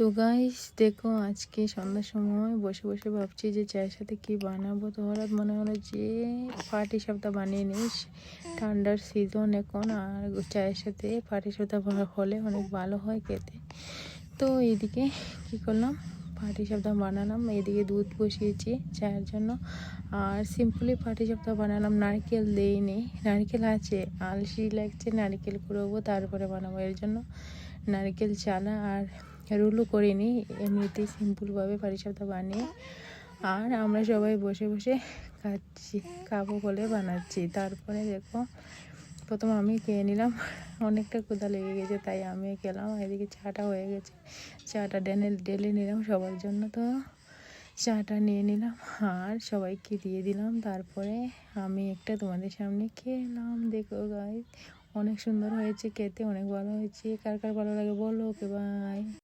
তো গাইস দেখো, আজকে সন্ধ্যার সময় বসে বসে ভাবছি যে চায়ের সাথে কি বানাবো। তো হঠাৎ মনে হলো যে পাটিসাপটা বানিয়ে নিস, ঠান্ডার সিজন এখন, আর চায়ের সাথে পাটিসাপটা হলে অনেক ভালো হয় খেতে। তো এইদিকে কি করলাম, পাটিসাপটা বানালাম। এদিকে দুধ বসিয়েছি চায়ের জন্য, আর সিম্পলি পাটিসাপটা বানালাম। নারকেল দেইনি, নারকেল আছে, আলসি লাগছে নারকেল কুড়োবো তারপরে বানাবো, এর জন্য নারকেল চালা আর রুলও করিনি, এমনিতেই সিম্পলভাবে পাটিসাপটা বানিয়ে আর আমরা সবাই বসে বসে খাবো বলে বানাচ্ছি। তারপরে দেখো, প্রথম আমি খেয়ে নিলাম, অনেকটা ক্ষুধা লেগে গেছে তাই আমি খেলাম। এদিকে চাটা হয়ে গেছে, চাটা ঢেলে নিলাম সবার জন্য। তো চাটা নিয়ে নিলাম আর সবাইকে দিয়ে দিলাম। তারপরে আমি একটা তোমাদের সামনে খেলাম। দেখো গাইস, অনেক সুন্দর হয়েছে খেতে, অনেক ভালো হয়েছে। কার কার ভালো লাগে বলো। ওকে, বাই।